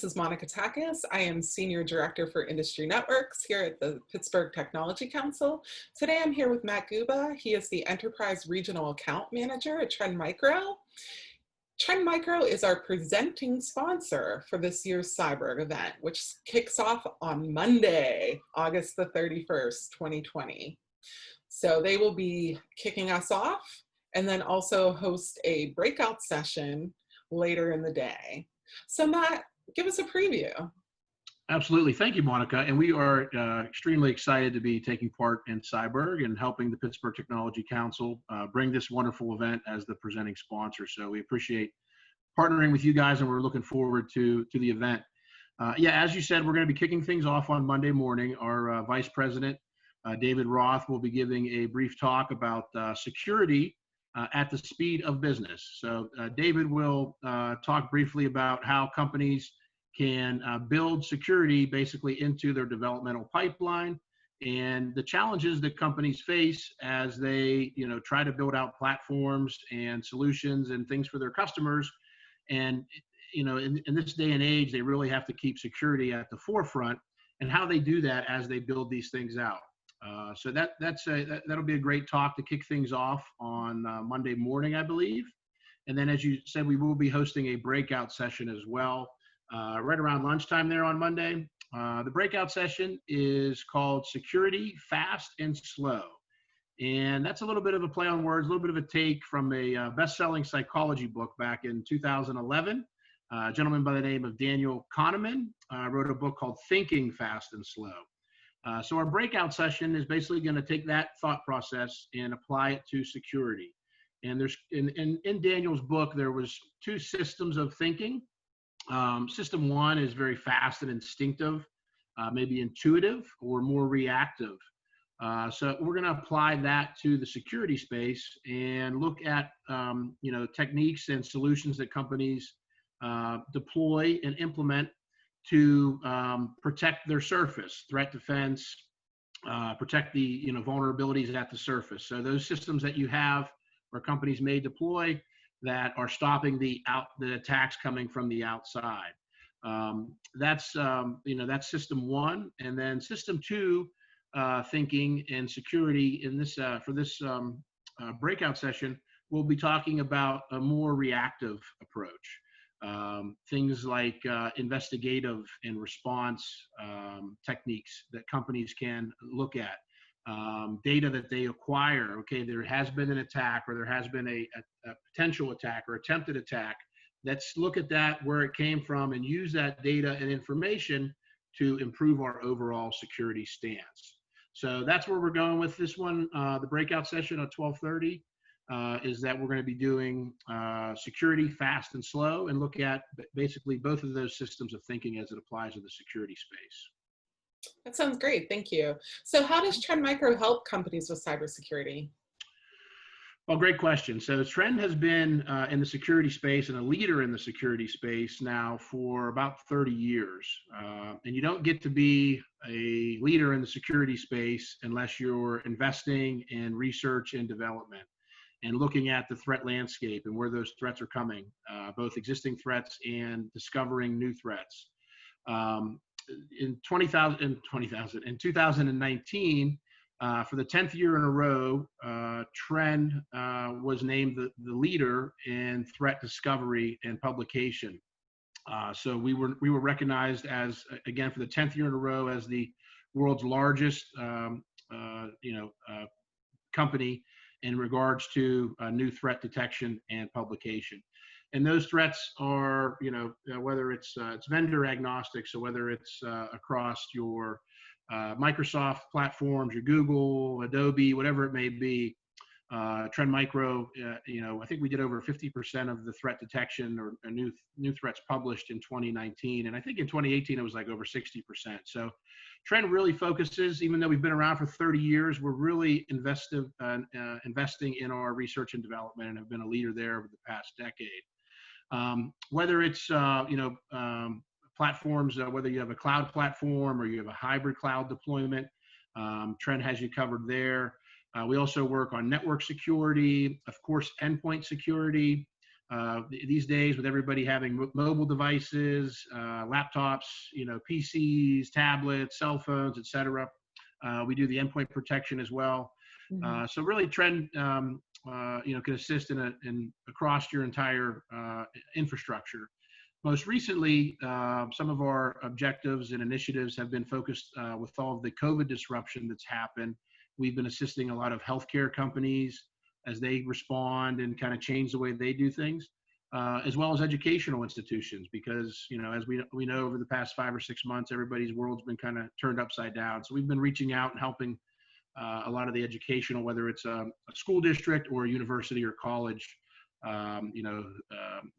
is Monica Takis. I am Senior Director for Industry Networks here at the Pittsburgh Technology Council. Today I'm here with Matt Guba. He is the Enterprise Regional Account Manager at Trend Micro. Trend Micro is our presenting sponsor for this year's Cyburgh event, which kicks off on Monday, August the 31st, 2020. So they will be kicking us off and then also host a breakout session later in the day. So Matt, give us a preview. Absolutely. Thank you, Monica. And we are extremely excited to be taking part in Cyburgh and helping the Pittsburgh Technology Council bring this wonderful event as the presenting sponsor. So we appreciate partnering with you guys, and we're looking forward to the event. As you said, we're going to be kicking things off on Monday morning. Our Vice President, David Roth, will be giving a brief talk about security at the speed of business. So David will talk briefly about how companies can build security basically into their developmental pipeline and the challenges that companies face as they try to build out platforms and solutions and things for their customers. And in this day and age, they really have to keep security at the forefront, and how they do that as they build these things out. So that'll be a great talk to kick things off on Monday morning, I believe. And then, as you said, we will be hosting a breakout session as well, right around lunchtime there on Monday. The breakout session is called Security Fast and Slow. And that's a little bit of a play on words, a little bit of a take from a best-selling psychology book back in 2011. A gentleman by the name of Daniel Kahneman wrote a book called Thinking Fast and Slow. So our breakout session is basically going to take that thought process and apply it to security. And there's in Daniel's book, there was two systems of thinking. System one is very fast and instinctive, maybe intuitive or more reactive. So we're going to apply that to the security space and look at techniques and solutions that companies deploy and implement to protect their surface, threat defense, protect the vulnerabilities at the surface. So those systems that you have or companies may deploy that are stopping the attacks coming from the outside. That's system one. And then system two, thinking and security in this for this breakout session, we'll be talking about a more reactive approach. Things like investigative and response techniques that companies can look at, data that they acquire. Okay, there has been an attack, or there has been a potential attack or attempted attack. Let's look at that, where it came from, and use that data and information to improve our overall security stance. So that's where we're going with this one. The breakout session at 12:30. Is that we're going to be doing security fast and slow, and look at basically both of those systems of thinking as it applies to the security space. That sounds great. Thank you. So how does Trend Micro help companies with cybersecurity? Well, great question. So Trend has been in the security space and a leader in the security space now for about 30 years. And you don't get to be a leader in the security space unless you're investing in research and development and looking at the threat landscape and where those threats are coming, both existing threats and discovering new threats. In 2019, for the 10th year in a row, Trend was named the leader in threat discovery and publication. So we were recognized as, again, for the 10th year in a row, as the world's largest company in regards to new threat detection and publication. And those threats are, whether it's vendor agnostic, so whether it's across your Microsoft platforms, your Google, Adobe, whatever it may be. Trend Micro, I think we did over 50% of the threat detection or new threats published in 2019. And I think in 2018, it was like over 60%. So Trend really focuses, even though we've been around for 30 years, we're really investing in our research and development and have been a leader there over the past decade. Whether it's, platforms, whether you have a cloud platform or you have a hybrid cloud deployment, Trend has you covered there. We also work on network security, of course, endpoint security, these days with everybody having mobile devices, laptops, PCs, tablets, cell phones, etc. We do the endpoint protection as well. Mhm. So really Trend, can assist in across your entire infrastructure. Most recently, some of our objectives and initiatives have been focused with all of the COVID disruption that's happened. We've been assisting a lot of healthcare companies as they respond and kind of change the way they do things, as well as educational institutions, because as we know over the past 5 or 6 months, everybody's world's been kind of turned upside down. So we've been reaching out and helping a lot of the educational, whether it's a school district or a university or college,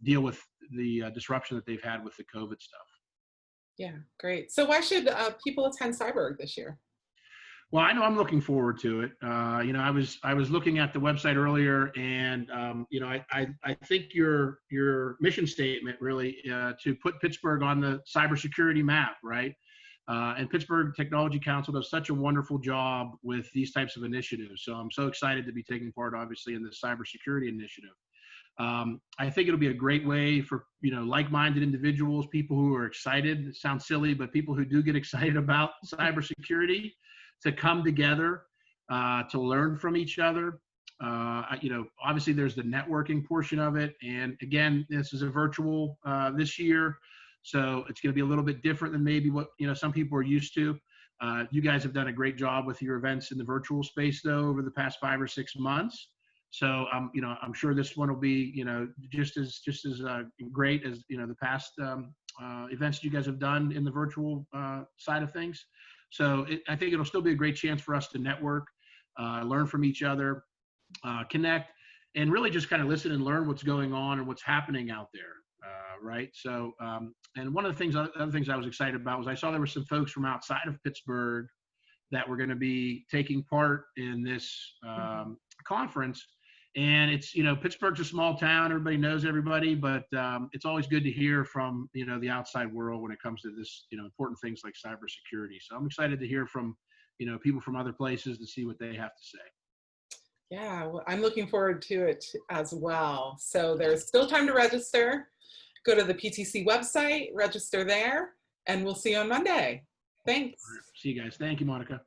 deal with the disruption that they've had with the COVID stuff. Yeah, great. So why should people attend Cyburgh this year? Well, I know I'm looking forward to it. I was looking at the website earlier, and I think your mission statement really to put Pittsburgh on the cybersecurity map, right? And Pittsburgh Technology Council does such a wonderful job with these types of initiatives. So I'm so excited to be taking part, obviously, in the cybersecurity initiative. I think it'll be a great way for like-minded individuals, people who are excited. It sounds silly, but people who do get excited about cybersecurity to come together to learn from each other. Obviously there's the networking portion of it, and again, this is a virtual this year, so it's going to be a little bit different than maybe what some people are used to. You guys have done a great job with your events in the virtual space, though, over the past 5 or 6 months. So I'm sure this one will be just as great as the past events you guys have done in the virtual side of things. So I think it'll still be a great chance for us to network, learn from each other, connect, and really just kind of listen and learn what's going on and what's happening out there, right? So, and one of the other things I was excited about was I saw there were some folks from outside of Pittsburgh that were going to be taking part in this conference. And it's, Pittsburgh's a small town, everybody knows everybody, but it's always good to hear from, the outside world when it comes to this, important things like cybersecurity. So I'm excited to hear from, people from other places to see what they have to say. Yeah, well, I'm looking forward to it as well. So there's still time to register. Go to the PTC website, register there, and we'll see you on Monday. Thanks. All right. See you guys. Thank you, Monica.